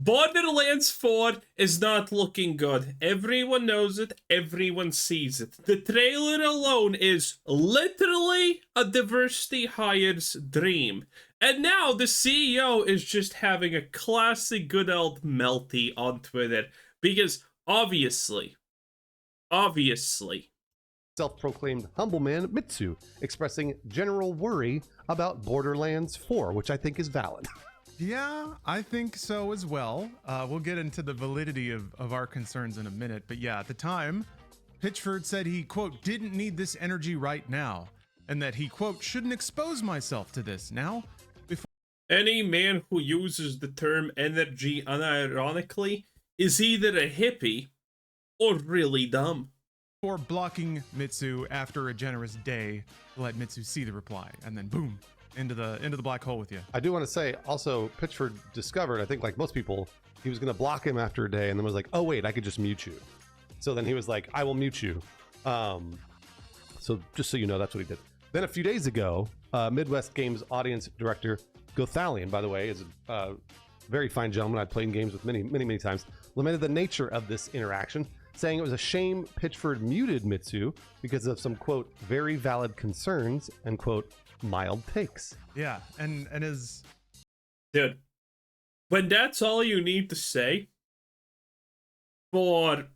Borderlands 4 is not looking good. Everyone knows it. Everyone sees it. The trailer alone is literally a diversity hire's dream. And now the CEO is just having a classic good old melty on Twitter. Because obviously, self-proclaimed humble man Mitsu expressing general worry about Borderlands 4, which I think is valid. Yeah, I think so as well. We'll get into the validity of our concerns in a minute. But yeah, at the time, Pitchford said he, quote, didn't need this energy right now. And that he, quote, shouldn't expose myself to this now. Any man who uses the term energy unironically is either a hippie or really dumb. For blocking Mitsu after a generous day to let Mitsu see the reply. And then boom. Into the black hole with you. I do want to say also Pitchford discovered, I think like most people, he was going to block him after a day and then was like, oh wait, I could just mute you. So then he was like, I will mute you. So just so you know, that's what he did. Then a few days ago, Midwest Games audience director Gothalion, by the way, is a very fine gentleman I've played games with many times, lamented the nature of this interaction, saying it was a shame Pitchford muted Mitsu because of some, quote, very valid concerns and, quote, mild takes. Yeah, and is... Dude, when that's all you need to say for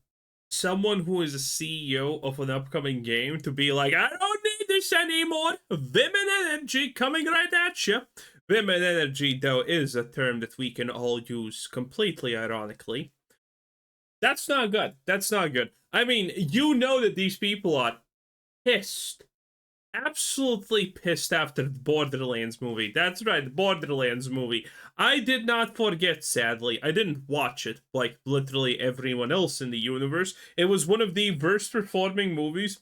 someone who is a CEO of an upcoming game to be like, I don't need this anymore, Vim and energy coming right at you. Vim and energy, though, is a term that we can all use completely ironically. That's not good. That's not good. I mean, you know that these people are pissed. Absolutely pissed after the Borderlands movie. That's right, the Borderlands movie. I did not forget, sadly. I didn't watch it like literally everyone else in the universe. It was one of the worst performing movies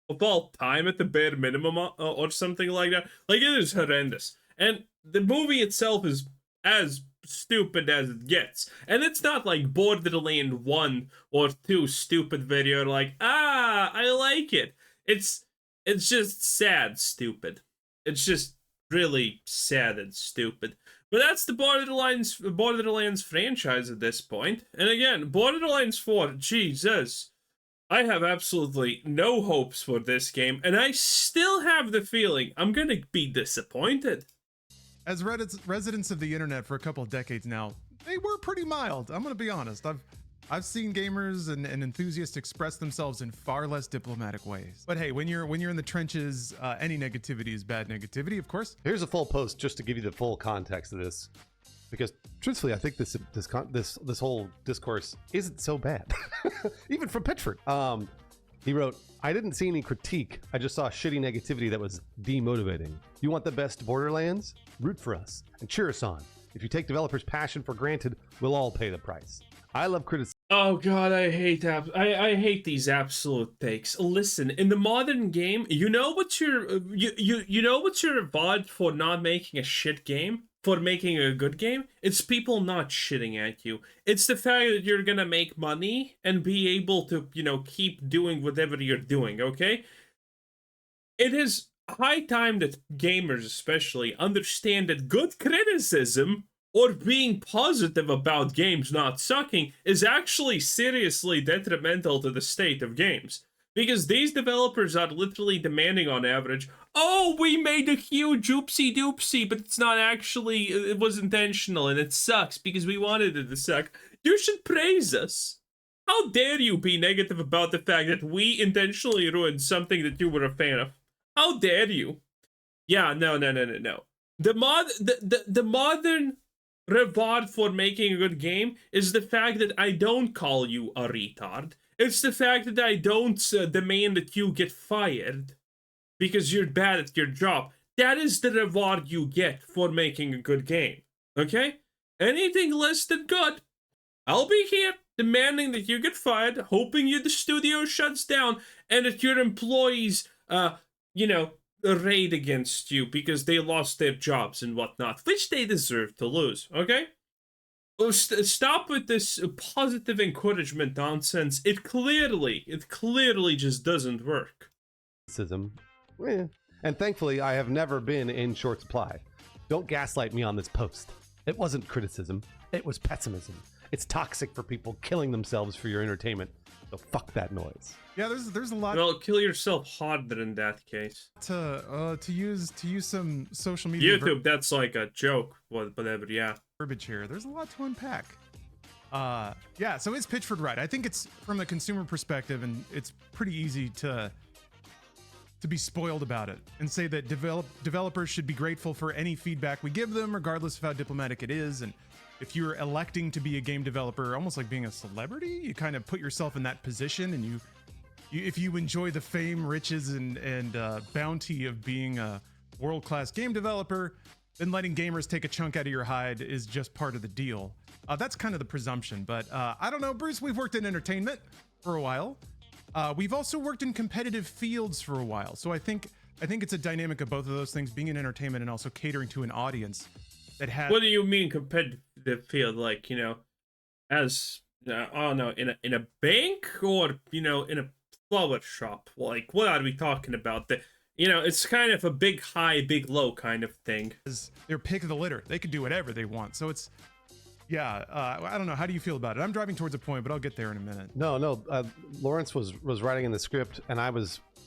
of all time at the bare minimum or something like that. Like, it is horrendous. And the movie itself is as stupid as it gets. And it's not like Borderlands 1 or 2 stupid video like, I like it. It's just sad stupid. It's just really sad and stupid. But that's the Borderlands franchise at this point. And again, Borderlands 4, Jesus. I have absolutely no hopes for this game, and I still have the feeling I'm gonna be disappointed. As residents of the internet for a couple of decades now, they were pretty mild. I'm gonna be honest. I've seen gamers and enthusiasts express themselves in far less diplomatic ways. But hey, when you're in the trenches, any negativity is bad negativity, of course. Here's a full post just to give you the full context of this, because truthfully, I think this whole discourse isn't so bad, even from Pitchford. He wrote, "I didn't see any critique. I just saw shitty negativity that was demotivating. You want the best Borderlands? Root for us and cheer us on. If you take developers' passion for granted, we'll all pay the price. I love criticism." Oh god, I hate these absolute takes. Listen, in the modern game, you know what's your reward for not making a shit game? For making a good game? It's people not shitting at you. It's the fact that you're gonna make money and be able to, keep doing whatever you're doing, okay? It is high time that gamers especially understand that good criticism or being positive about games not sucking is actually seriously detrimental to the state of games. Because these developers are literally demanding on average, oh, we made a huge oopsie doopsie, but it's not actually, it was intentional and it sucks because we wanted it to suck. You should praise us. How dare you be negative about the fact that we intentionally ruined something that you were a fan of? How dare you? Yeah, no. The modern reward for making a good game is the fact that I don't call you a retard. It's the fact that I don't demand that you get fired because you're bad at your job. That is the reward you get for making a good game. Okay? Anything less than good, I'll be here demanding that you get fired, hoping the studio shuts down, and that your employees, raid against you because they lost their jobs and whatnot, which they deserve to lose, okay? Stop with this positive encouragement nonsense. It clearly just doesn't work. And thankfully, I have never been in short supply. Don't gaslight me on this post. It wasn't criticism. It was pessimism. It's toxic for people killing themselves for your entertainment. So fuck that noise. Yeah, there's a lot Well, kill yourself harder in that case. to use some social media YouTube, that's like a joke, whatever, yeah. verbiage here. There's a lot to unpack. Yeah, so is Pitchford right? I think it's from a consumer perspective, and it's pretty easy to be spoiled about it and say that developers should be grateful for any feedback we give them, regardless of how diplomatic it is. And if you're electing to be a game developer, almost like being a celebrity, you kind of put yourself in that position, and you if you enjoy the fame, riches, and bounty of being a world-class game developer, then letting gamers take a chunk out of your hide is just part of the deal. That's kind of the presumption, but I don't know, Bruce. We've worked in entertainment for a while. We've also worked in competitive fields for a while, so I think it's a dynamic of both of those things, being in entertainment and also catering to an audience that has. What do you mean competitive field? Like, as I don't know, in a bank, or in a flower shop? Like, what are we talking about? It's kind of a big high, big low kind of thing. They're pick of the litter. They can do whatever they want. So it's, yeah, I don't know. How do you feel about it? I'm driving towards a point, but I'll get there in a minute. No. Lawrence was writing in the script, and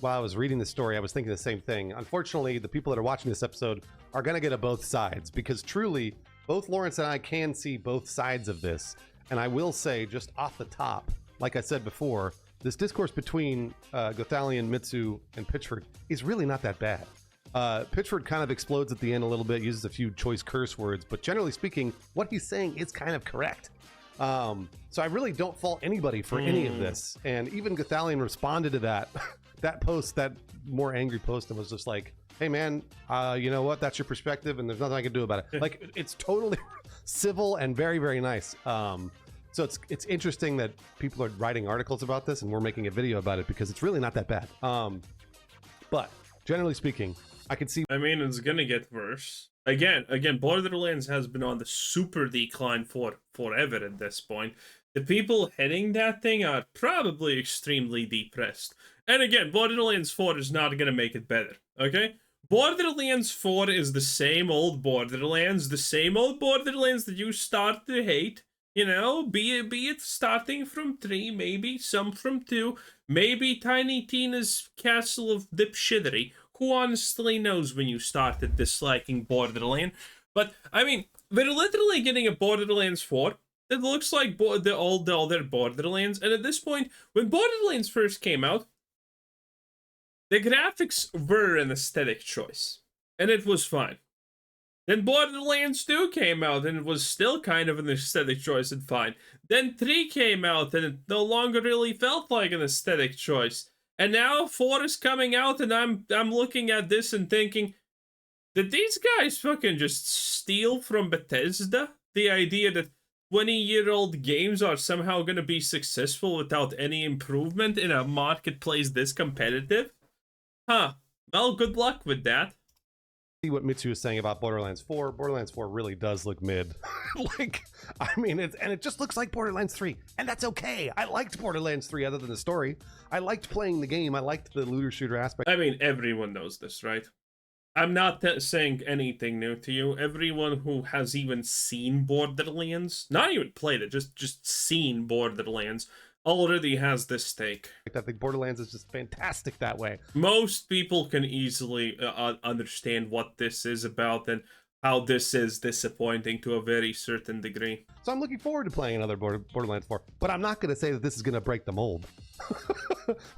while I was reading the story, I was thinking the same thing. Unfortunately, the people that are watching this episode are going to get a both sides, because truly, both Lawrence and I can see both sides of this. And I will say, just off the top, like I said before, this discourse between Gothalion, Mitsu, and Pitchford is really not that bad. Pitchford kind of explodes at the end a little bit, uses a few choice curse words, but generally speaking, what he's saying is kind of correct. So I really don't fault anybody for any of this. And even Gothalion responded to that post, that more angry post, and was just like, hey man, you know what? That's your perspective, and there's nothing I can do about it. Like, it's totally civil and very, very nice. So it's interesting that people are writing articles about this, and we're making a video about it, because it's really not that bad. But generally speaking, I can see. I mean, it's gonna get worse. Again, Borderlands has been on the super decline for forever at this point. The people heading that thing are probably extremely depressed. And again, Borderlands 4 is not gonna make it better, okay? Borderlands 4 is the same old Borderlands that you start to hate. Be it starting from 3, maybe some from 2, maybe Tiny Tina's Castle of Dipshittery. Who honestly knows when you started disliking Borderlands? But, I mean, we're literally getting a Borderlands 4 that looks like all the other Borderlands, and at this point, when Borderlands first came out, the graphics were an aesthetic choice, and it was fine. Then Borderlands 2 came out, and it was still kind of an aesthetic choice and fine. Then 3 came out, and it no longer really felt like an aesthetic choice. And now 4 is coming out, and I'm looking at this and thinking, did these guys fucking just steal from Bethesda? The idea that 20-year-old games are somehow going to be successful without any improvement in a marketplace this competitive? Huh. Well, good luck with that. See what Mitsu is saying about Borderlands 4. Borderlands 4 really does look mid. It just looks like Borderlands 3, and that's okay. I liked Borderlands 3 other than the story. I liked playing the game. I liked the looter shooter aspect. I mean, everyone knows this, right? I'm not saying anything new to you. Everyone who has even seen Borderlands, not even played it, just seen Borderlands, already has this take. I think Borderlands is just fantastic that way. Most people can easily understand what this is about and how this is disappointing to a very certain degree. So I'm looking forward to playing another Borderlands 4, but I'm not going to say that this is going to break the mold.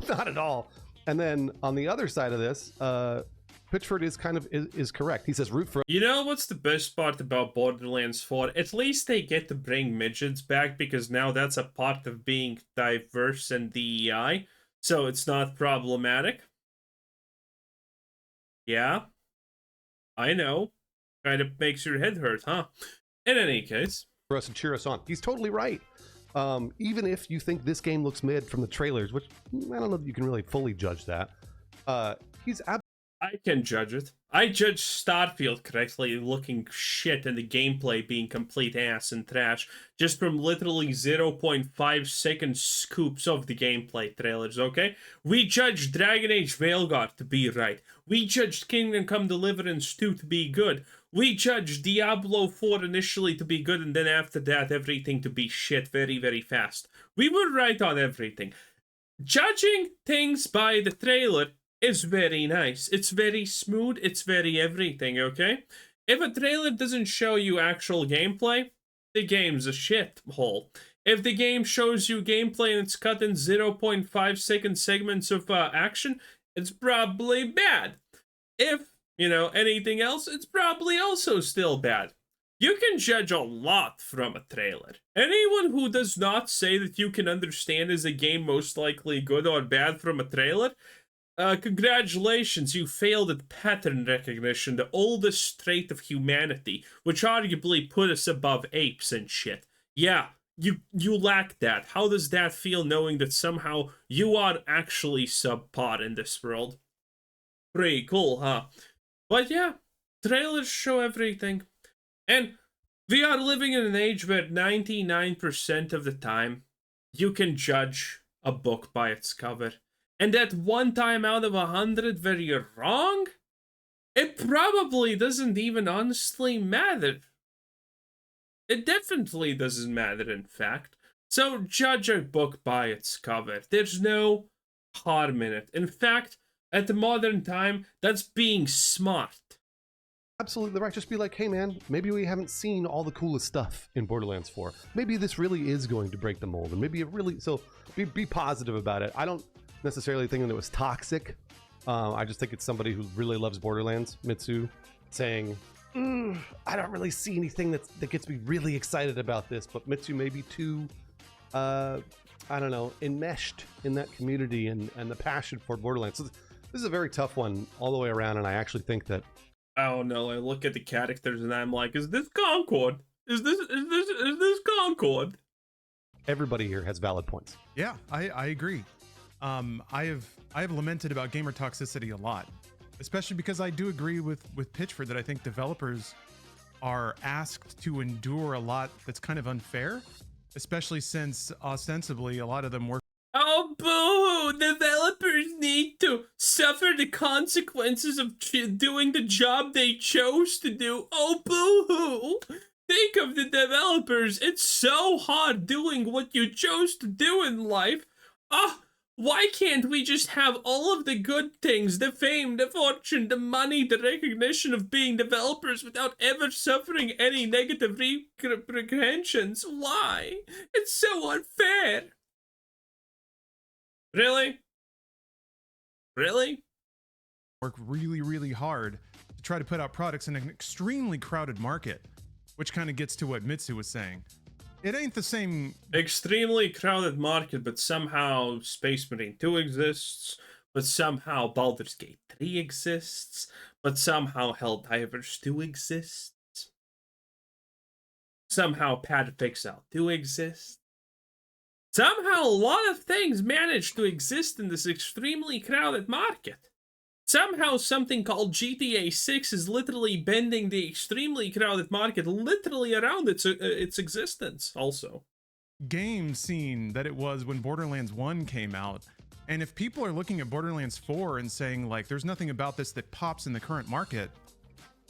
Not at all. And then on the other side of this, Pitchford is correct. He says root for. You know what's the best part about Borderlands 4? At least they get to bring midgets back, because now that's a part of being diverse and DEI, so it's not problematic. Yeah, I know. Kind of makes your head hurt, huh? In any case. For us to cheer us on. He's totally right. Even if you think this game looks mid from the trailers, which I don't know if you can really fully judge that, he's I can judge it. I judge Starfield correctly looking shit and the gameplay being complete ass and trash just from literally 0.5 second scoops of the gameplay trailers, okay? We judged Dragon Age Veilguard to be right. We judged Kingdom Come Deliverance 2 to be good. we judge Diablo 4 initially to be good, and then after that, everything to be shit very, very fast. We were right on everything. Judging things by the trailer is very nice. It's very smooth. It's very everything, okay? If a trailer doesn't show you actual gameplay, the game's a shithole. If the game shows you gameplay and it's cut in 0.5-second segments of action, it's probably bad. If, anything else, it's probably also still bad. You can judge a lot from a trailer. Anyone who does not say that you can understand is a game most likely good or bad from a trailer, congratulations, you failed at pattern recognition, the oldest trait of humanity, which arguably put us above apes and shit. Yeah, you lack that. How does that feel knowing that somehow you are actually subpar in this world? Pretty cool, huh? But yeah, trailers show everything. And we are living in an age where 99% of the time, you can judge a book by its cover. And that one time out of 100 where you're wrong, it probably doesn't even honestly matter. It definitely doesn't matter, in fact. So judge a book by its cover. There's no harm in it. In fact, at the modern time, that's being smart. Absolutely right. Just be like, hey man, maybe we haven't seen all the coolest stuff in Borderlands 4. Maybe this really is going to break the mold, and maybe it really. So be positive about it. I don't necessarily think that it was toxic. I just think it's somebody who really loves Borderlands, Mitsu, saying, I don't really see anything that gets me really excited about this. But Mitsu may be too, I don't know, enmeshed in that community and the passion for Borderlands. So this is a very tough one all the way around, and I actually think that. I don't know. I look at the characters and I'm like, is this Concord? Is this Concord? Everybody here has valid points. Yeah, I agree. I have lamented about gamer toxicity a lot, especially because I do agree with Pitchford that I think developers are asked to endure a lot that's kind of unfair, especially since ostensibly a lot of them work. Oh, boo! Developers need to suffer the consequences of doing the job they chose to do. Oh, boo-hoo! Think of the developers. It's so hard doing what you chose to do in life. Why can't we just have all of the good things, the fame, the fortune, the money, the recognition of being developers without ever suffering any negative repercussions? Why? It's so unfair. Really? Really? Work really, really hard to try to put out products in an extremely crowded market, which kind of gets to what Mitsu was saying. It ain't the same. Extremely crowded market, but somehow Space Marine 2 exists, but somehow Baldur's Gate 3 exists, but somehow Helldivers 2 exists. Somehow Path of Exile 2 exists. Somehow a lot of things manage to exist in this extremely crowded market. Somehow something called GTA 6 is literally bending the extremely crowded market literally around its existence also. Game scene that it was when Borderlands 1 came out. And if people are looking at Borderlands 4 and saying like there's nothing about this that pops in the current market,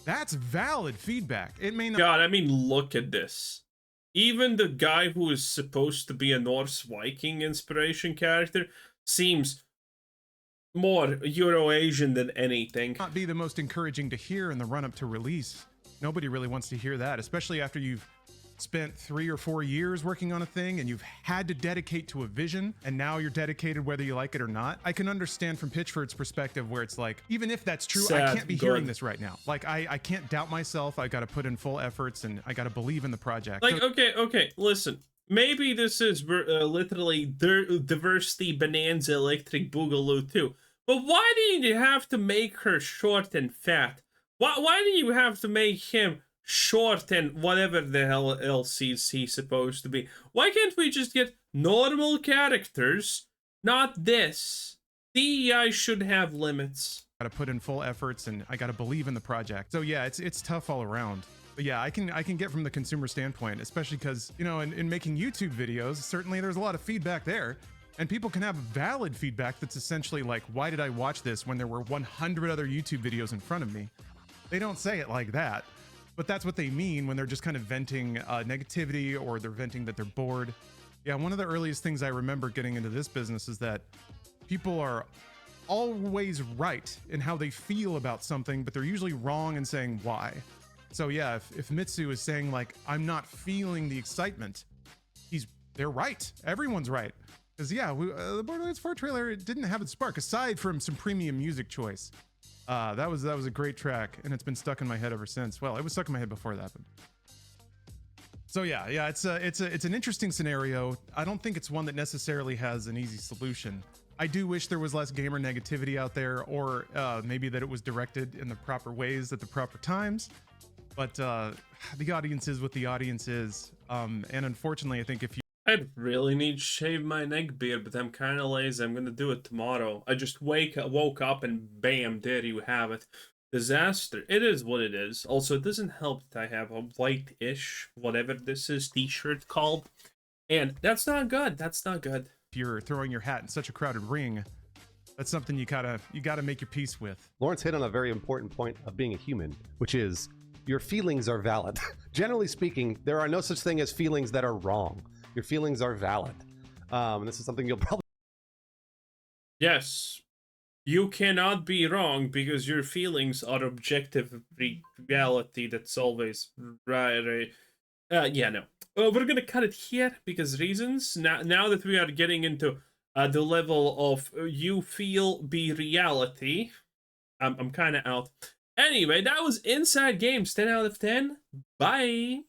that's valid feedback. It may not. God, I mean, look at this. Even the guy who is supposed to be a Norse Viking inspiration character seems more Euro-Asian than anything. Not be the most encouraging to hear in the run-up to release. Nobody really wants to hear that, especially after you've spent 3 or 4 years working on a thing and you've had to dedicate to a vision, and now you're dedicated whether you like it or not. I can understand from Pitchford's perspective where it's like, even if that's true, I can't be hearing this right now. Like, I can't doubt myself. I got to put in full efforts and I got to believe in the project. Like, okay, listen. Maybe this is literally diversity bonanza electric boogaloo too. But why do you have to make her short and fat? Why do you have to make him short and whatever the hell else he's supposed to be? Why can't we just get normal characters, not this? DEI should have limits. Got to put in full efforts and I got to believe in the project. So yeah, it's tough all around. But yeah, I can get from the consumer standpoint, especially because, you know, in making YouTube videos, certainly there's a lot of feedback there. And people can have valid feedback that's essentially like, why did I watch this when there were 100 other YouTube videos in front of me? They don't say it like that. but that's what they mean when they're just kind of venting negativity, or they're venting that they're bored. Yeah, one of the earliest things I remember getting into this business is that people are always right in how they feel about something, but they're usually wrong in saying why. So yeah, if Mitsu is saying like, I'm not feeling the excitement, they're right. Everyone's right. Because yeah, the Borderlands 4 trailer, it didn't have its spark aside from some premium music choice. That was a great track, and it's been stuck in my head ever since. Well, it was stuck in my head before that. But... So yeah, it's an interesting scenario. I don't think it's one that necessarily has an easy solution. I do wish there was less gamer negativity out there, or maybe that it was directed in the proper ways at the proper times. But the audience is what the audience is, and unfortunately, I think if you I'd really need to shave my neck beard, but I'm kind of lazy. I'm gonna do it tomorrow. I just woke up and bam, there you have it. Disaster. It is what it is. Also, it doesn't help that I have a white-ish, whatever this is, t-shirt called. And that's not good. That's not good. if you're throwing your hat in such a crowded ring, that's something you gotta make your peace with. Lawrence hit on a very important point of being a human, which is your feelings are valid. Generally speaking, there are no such thing as feelings that are wrong. Your feelings are valid. And this is something you'll probably... Yes. You cannot be wrong because your feelings are objective reality that's always right. Yeah, no. We're gonna cut it here because reasons. Now that we are getting into the level of you feel be reality, I'm kind of out. Anyway, that was Inside Games 10 out of 10. Bye.